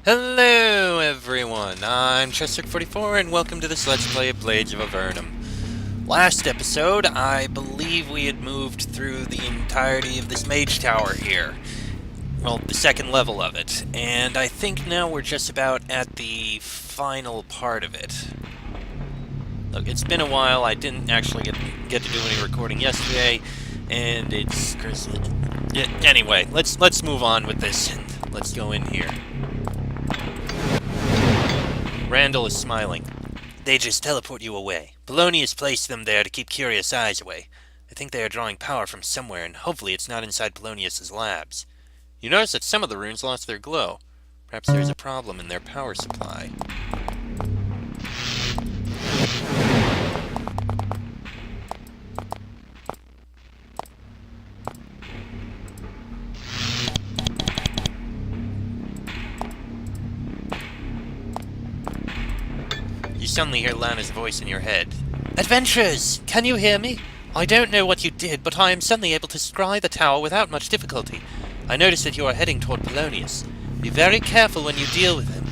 Hello everyone, I'm Chester44 and welcome to this Let's Play of Blades of Avernum. Last episode, I believe we had moved through the entirety of this mage tower here. Well, the second level of it, and I think now we're just about at the final part of it. Look, it's been a while, I didn't actually get to do any recording yesterday, and it's Christmas. Yeah, anyway, let's move on with this, and let's go in here. Randall is smiling. They just teleport you away. Polonius placed them there to keep curious eyes away. I think they are drawing power from somewhere, and hopefully it's not inside Polonius's labs. You notice that some of the runes lost their glow. Perhaps there's a problem in their power supply. You suddenly hear Lana's voice in your head. Adventurers! Can you hear me? I don't know what you did, but I am suddenly able to scry the tower without much difficulty. I notice that you are heading toward Polonius. Be very careful when you deal with him.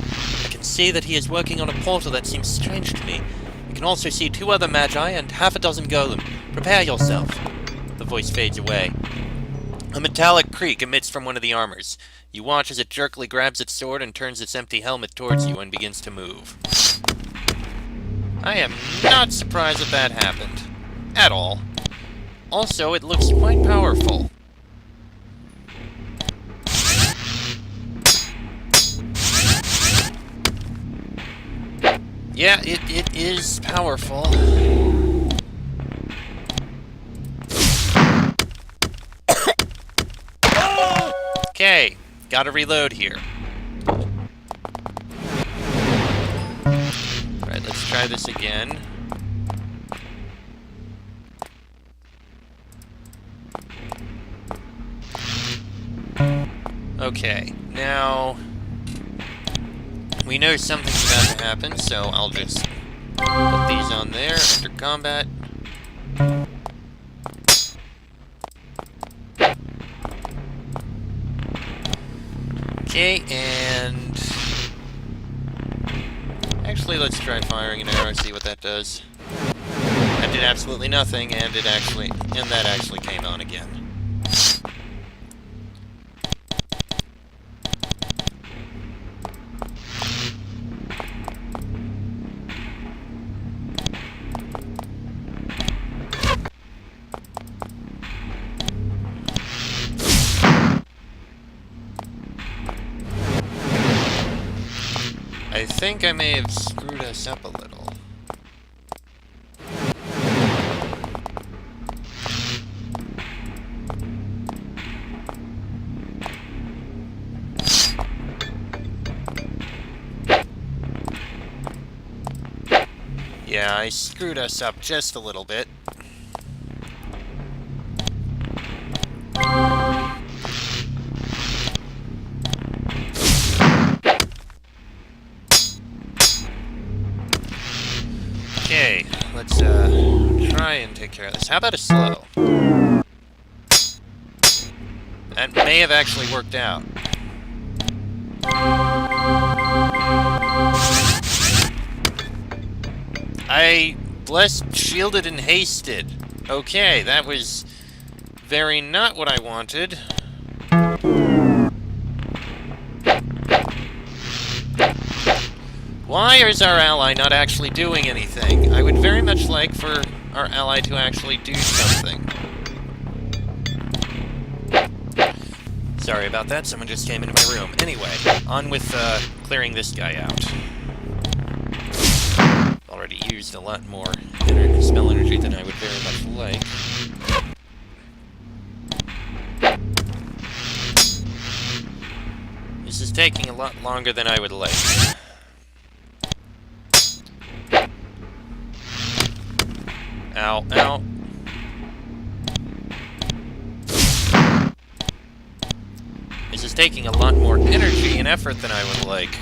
I can see that he is working on a portal that seems strange to me. I can also see 2 other magi and half a dozen golem. Prepare yourself. The voice fades away. A metallic creak emits from one of the armors. You watch as it jerkily grabs its sword and turns its empty helmet towards you and begins to move. I am not surprised that happened. At all. Also, it looks quite powerful. Yeah, it is powerful. Okay, gotta reload here. Alright, let's try this again. Okay, now we know something's about to happen, so I'll just put these on there after combat. Okay, and actually let's try firing an arrow, see what that does. That did absolutely nothing, and that actually came on again. I think I may have screwed us up a little. Yeah, I screwed us up just a little bit. Okay, let's try and take care of this. How about a slow? That may have actually worked out. I blessed, shielded, and hasted. Okay, that was very not what I wanted. Why is our ally not actually doing anything? I would very much like for our ally to actually do something. Sorry about that, someone just came into my room. Anyway, on with clearing this guy out. Already used a lot more spell energy than I would very much like. This is taking a lot longer than I would like. Ow, ow. This is taking a lot more energy and effort than I would like.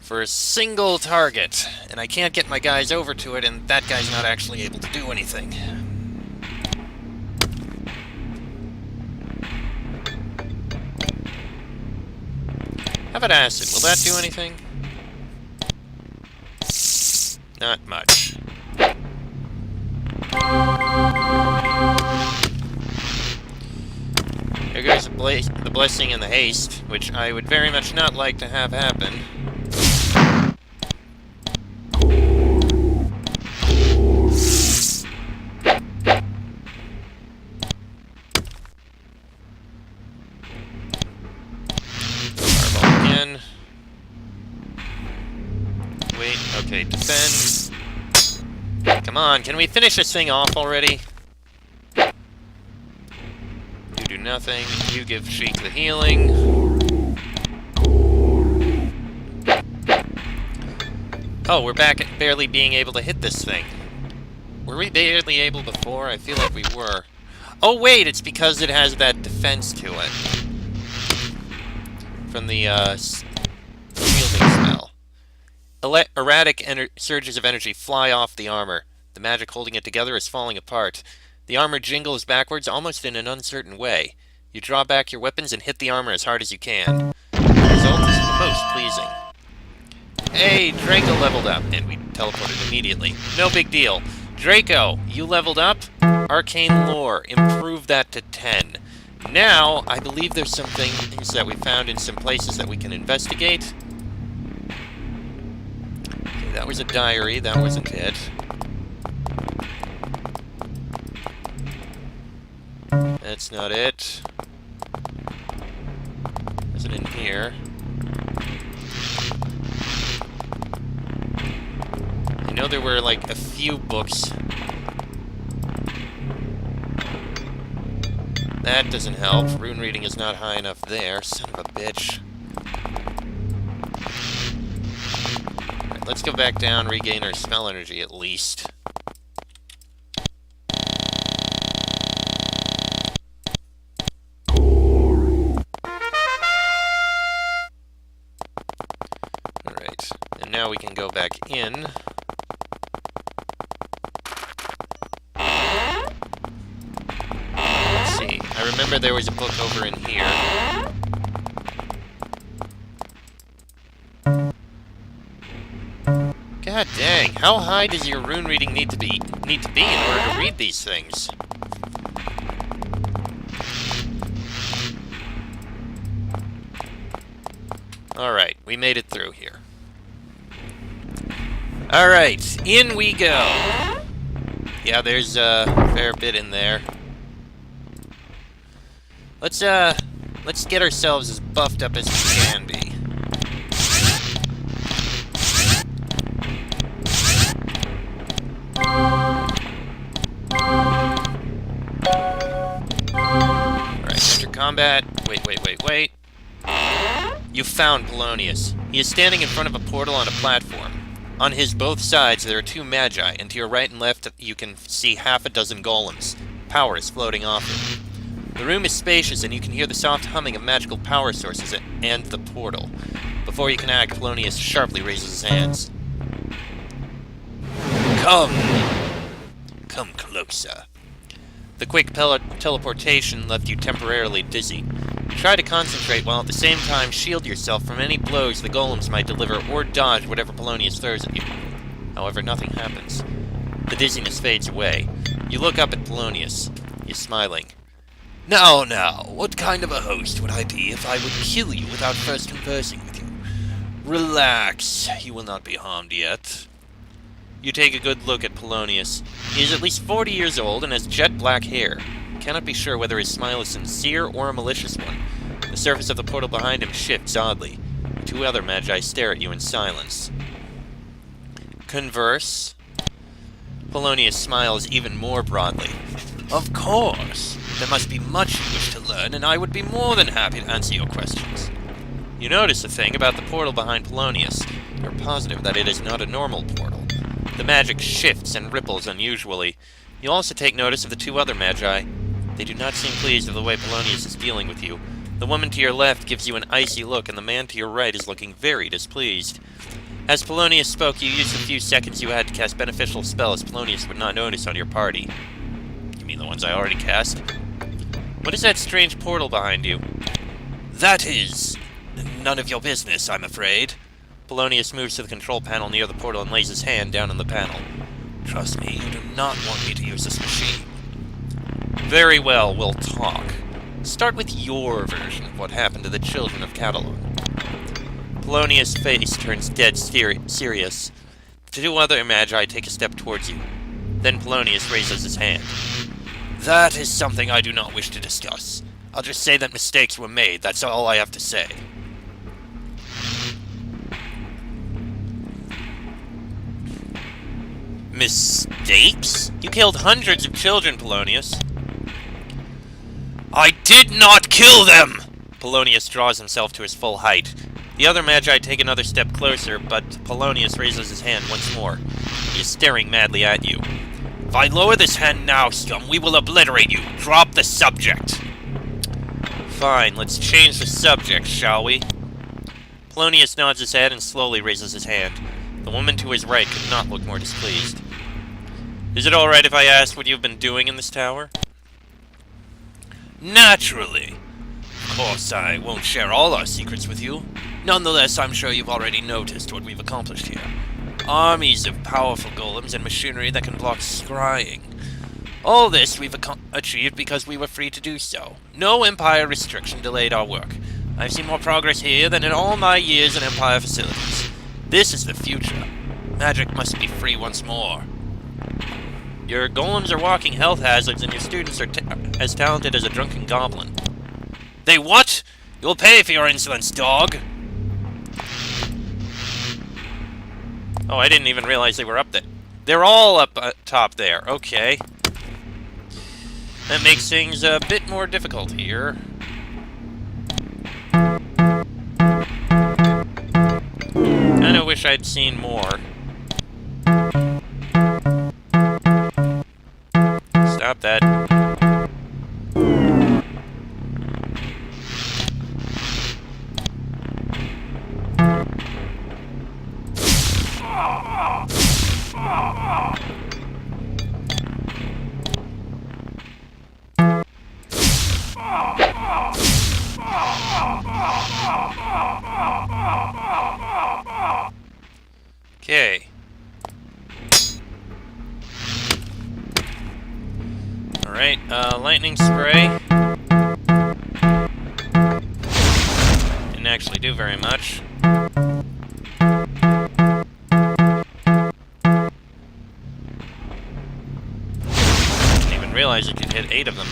For a single target. And I can't get my guys over to it, and that guy's not actually able to do anything. about acid? Will that do anything? Not much. There goes the blessing and the haste, which I would very much not like to have happen. Fireball again. Wait, okay, defend. Come on, can we finish this thing off already? You do nothing. You give Sheik the healing. Oh, we're back at barely being able to hit this thing. Were we barely able before? I feel like we were. Oh wait, it's because it has that defense to it. From the, shielding spell. Erratic surges of energy fly off the armor. The magic holding it together is falling apart. The armor jingles backwards almost in an uncertain way. You draw back your weapons and hit the armor as hard as you can. The result is most pleasing. Hey, Draco leveled up, and we teleported immediately. No big deal. Draco, you leveled up? Arcane Lore, improve that to 10. Now, I believe there's some things that we found in some places that we can investigate. Okay, that was a diary, that wasn't it. That's not it. Is it in here? I know there were, like, a few books. That doesn't help. Rune reading is not high enough there. Son of a bitch. Alright, let's go back down, regain our spell energy at least. Alright, and now we can go back in. Let's see. I remember there was a book over in here. God dang, how high does your rune reading need to be in order to read these things? Alright, we made it through here. Alright, in we go! Yeah, there's a fair bit in there. Let's get ourselves as buffed up as we can be. Alright, enter combat. Wait. You found Polonius. He is standing in front of a portal on a platform. On his both sides there are two magi, and to your right and left you can see half a dozen golems. Power is floating off him. The room is spacious, and you can hear the soft humming of magical power sources and the portal. Before you can act, Polonius sharply raises his hands. Come closer. The quick teleportation left you temporarily dizzy. You try to concentrate while at the same time shield yourself from any blows the golems might deliver or dodge whatever Polonius throws at you. However, nothing happens. The dizziness fades away. You look up at Polonius. He's smiling. Now, what kind of a host would I be if I would kill you without first conversing with you? Relax, you will not be harmed yet. You take a good look at Polonius. He is at least 40 years old and has jet black hair. You cannot be sure whether his smile is sincere or a malicious one. The surface of the portal behind him shifts oddly. The two other magi stare at you in silence. Converse. Polonius smiles even more broadly. Of course. There must be much you wish to learn, and I would be more than happy to answer your questions. You notice a thing about the portal behind Polonius. You're positive that it is not a normal portal. The magic shifts and ripples unusually. You also take notice of the two other magi. They do not seem pleased with the way Polonius is dealing with you. The woman to your left gives you an icy look, and the man to your right is looking very displeased. As Polonius spoke, you used the few seconds you had to cast beneficial spells Polonius would not notice on your party. You mean the ones I already cast? What is that strange portal behind you? That is None of your business, I'm afraid. Polonius moves to the control panel near the portal and lays his hand down on the panel. Trust me, you do not want me to use this machine. Very well, we'll talk. Start with your version of what happened to the children of Catalon. Polonius' face turns dead serious. The two other Magi take a step towards you. Then Polonius raises his hand. That is something I do not wish to discuss. I'll just say that mistakes were made, that's all I have to say. Mistakes? You killed hundreds of children, Polonius. I did not kill them! Polonius draws himself to his full height. The other Magi take another step closer, but Polonius raises his hand once more. He is staring madly at you. If I lower this hand now, scum, we will obliterate you. Drop the subject. Fine, let's change the subject, shall we? Polonius nods his head and slowly raises his hand. The woman to his right could not look more displeased. Is it alright if I ask what you've been doing in this tower? Naturally. Of course, I won't share all our secrets with you. Nonetheless, I'm sure you've already noticed what we've accomplished here. Armies of powerful golems and machinery that can block scrying. All this we've achieved because we were free to do so. No Empire restriction delayed our work. I've seen more progress here than in all my years in Empire facilities. This is the future. Magic must be free once more. Your golems are walking health hazards, and your students are as talented as a drunken goblin. They what? You'll pay for your insolence, dog! Oh, I didn't even realize they were up there. They're all up top there. Okay. That makes things a bit more difficult here. Kinda wish I'd seen more. Stop that. Okay. Alright, lightning spray. Didn't actually do very much. Didn't even realize it could hit 8 of them.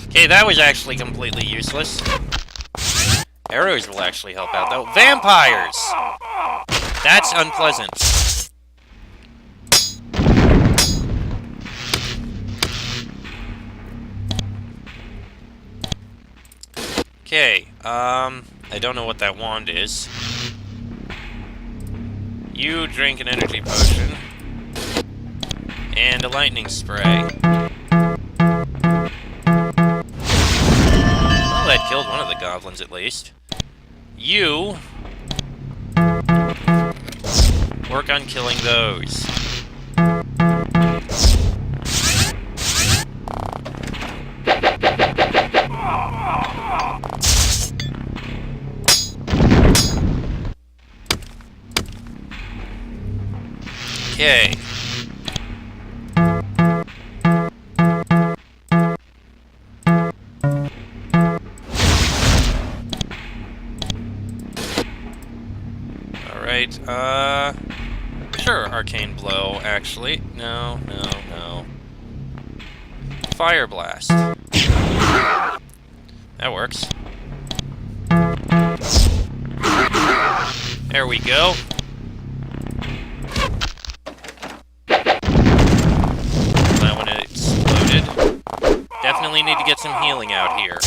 Okay, that was actually completely useless. Arrows will actually help out, though. Vampires! That's unpleasant. Okay, I don't know what that wand is. You drink an energy potion. And a lightning spray. Well, that killed one of the goblins, at least. You work on killing those. Okay. Alright, sure, Arcane Blow, actually. No. Fire Blast. That works. There we go. That one exploded. Definitely need to get some healing out here.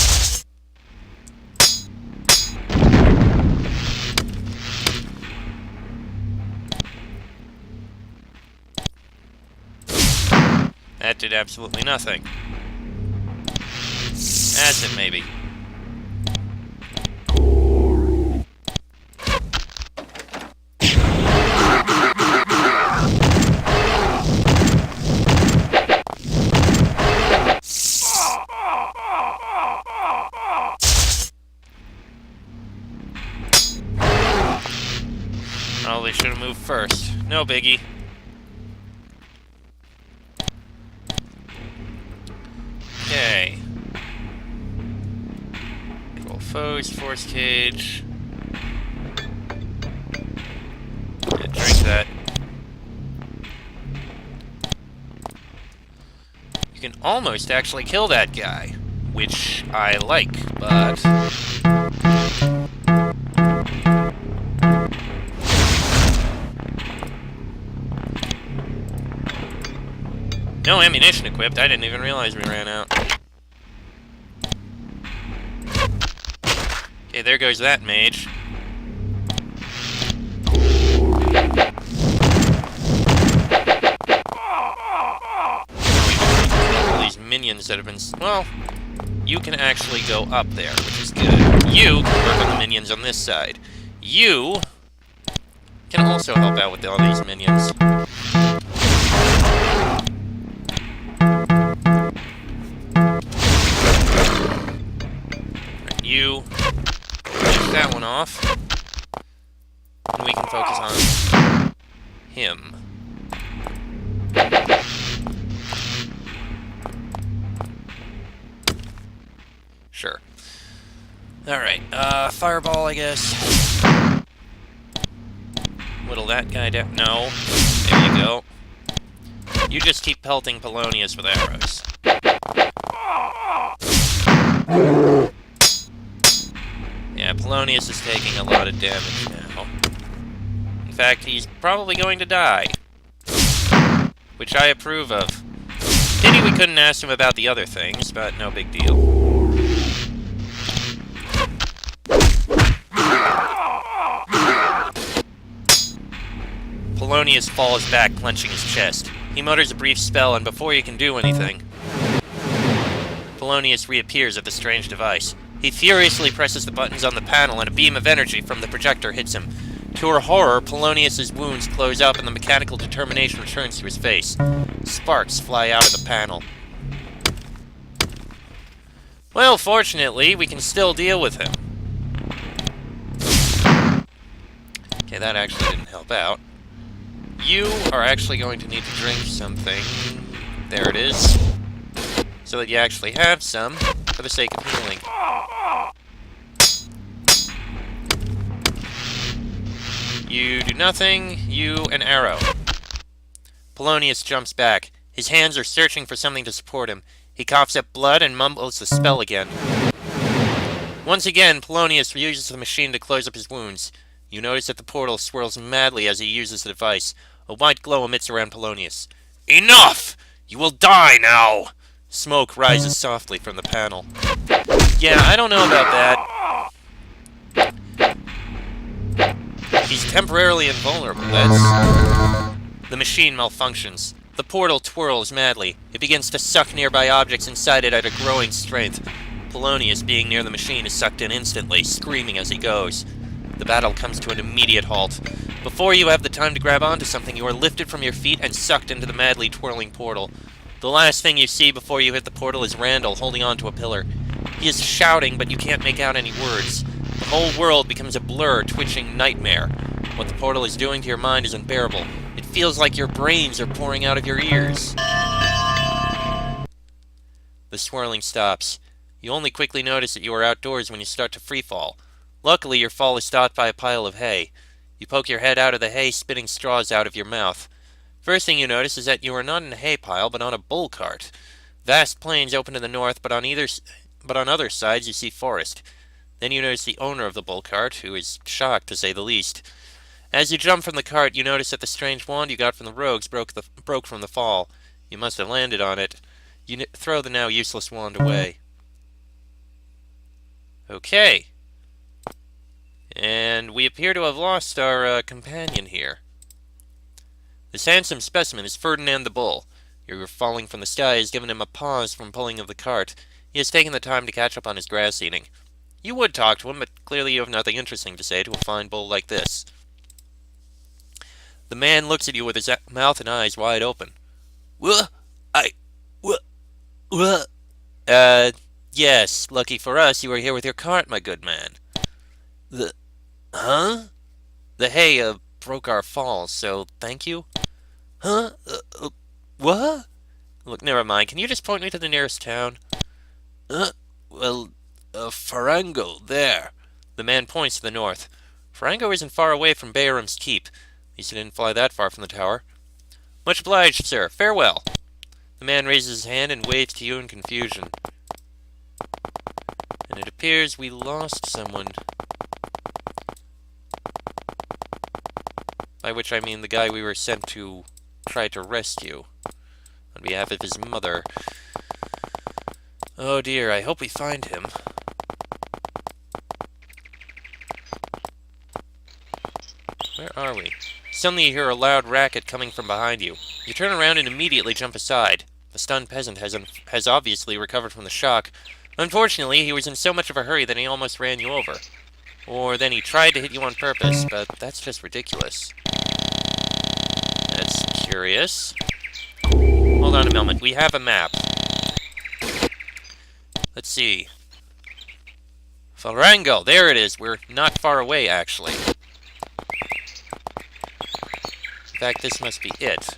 That did absolutely nothing. Acid, maybe. Probably should have moved first. No biggie. Okay. Control foes, force cage. Yeah, drink that. You can almost actually kill that guy, which I like, but... No ammunition equipped. I didn't even realize we ran out. Okay, there goes that mage. All these minions that have been... Well, you can actually go up there, which is good. You can work with the minions on this side. You can also help out with all these minions. You finish that one off, and we can focus on him. Sure. Alright, fireball, I guess. Whittle that guy down. No. There you go. You just keep pelting Polonius with arrows. Yeah, Polonius is taking a lot of damage now. In fact, he's probably going to die. Which I approve of. Pity we couldn't ask him about the other things, but no big deal. Polonius falls back, clenching his chest. He mutters a brief spell, and before he can do anything, Polonius reappears at the strange device. He furiously presses the buttons on the panel, and a beam of energy from the projector hits him. To her horror, Polonius's wounds close up, and the mechanical determination returns to his face. Sparks fly out of the panel. Well, fortunately, we can still deal with him. Okay, that actually didn't help out. You are actually going to need to drink something. There it is. So that you actually have some, for the sake of healing. You do nothing. You an arrow. Polonius jumps back. His hands are searching for something to support him. He coughs up blood and mumbles the spell again. Once again, Polonius uses the machine to close up his wounds. You notice that the portal swirls madly as he uses the device. A white glow emits around Polonius. Enough! You will die now! Smoke rises softly from the panel. Yeah, I don't know about that. He's temporarily invulnerable, that's... The machine malfunctions. The portal twirls madly. It begins to suck nearby objects inside it at a growing strength. Polonius, being near the machine, is sucked in instantly, screaming as he goes. The battle comes to an immediate halt. Before you have the time to grab onto something, you are lifted from your feet and sucked into the madly twirling portal. The last thing you see before you hit the portal is Randall holding onto a pillar. He is shouting, but you can't make out any words. The whole world becomes a blur, twitching nightmare. What the portal is doing to your mind is unbearable. It feels like your brains are pouring out of your ears. The swirling stops. You only quickly notice that you are outdoors when you start to freefall. Luckily, your fall is stopped by a pile of hay. You poke your head out of the hay, spitting straws out of your mouth. First thing you notice is that you are not in a hay pile, but on a bull cart. Vast plains open to the north, but on other sides you see forest. Then you notice the owner of the bull cart, who is shocked to say the least. As you jump from the cart, you notice that the strange wand you got from the rogues broke from the fall. You must have landed on it. You throw the now useless wand away. Okay. And we appear to have lost our companion here. This handsome specimen is Ferdinand the Bull. Your falling from the sky has given him a pause from pulling of the cart. He has taken the time to catch up on his grass eating. You would talk to him, but clearly you have nothing interesting to say to a fine bull like this. The man looks at you with his mouth and eyes wide open. Yes, lucky for us, you are here with your cart, my good man. Huh? The hay, broke our fall, so thank you. Huh? What? Look, never mind. Can you just point me to the nearest town? Uh, well, Farango, there. The man points to the north. Farango isn't far away from Bayram's keep. At least he didn't fly that far from the tower. Much obliged, sir. Farewell. The man raises his hand and waves to you in confusion. And it appears we lost someone. By which I mean the guy we were sent to try to rescue. On behalf of his mother. Oh dear, I hope we find him. Where are we? Suddenly you hear a loud racket coming from behind you. You turn around and immediately jump aside. The stunned peasant has obviously recovered from the shock. Unfortunately, he was in so much of a hurry that he almost ran you over. Or then he tried to hit you on purpose, but that's just ridiculous. That's curious. Hold on a moment, we have a map. Let's see. Farango, there it is. We're not far away, actually. In fact, this must be it.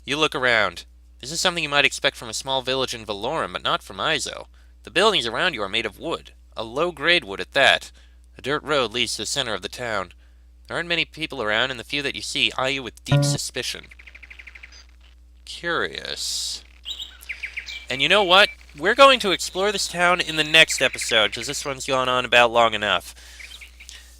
You look around. This is something you might expect from a small village in Valorum, but not from Izo. The buildings around you are made of wood. A low-grade wood at that. A dirt road leads to the center of the town. There aren't many people around, and the few that you see eye you with deep suspicion. Curious. And you know what? We're going to explore this town in the next episode, because this one's gone on about long enough.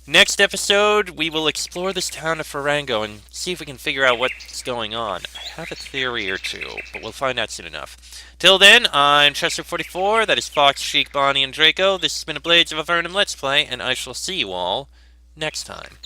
Next episode, we will explore this town of Farango and see if we can figure out what's going on. I have a theory or two, but we'll find out soon enough. Till then, I'm Chester44, that is Fox, Sheik, Bonnie, and Draco. This has been a Blades of Avernum Let's Play, and I shall see you all next time.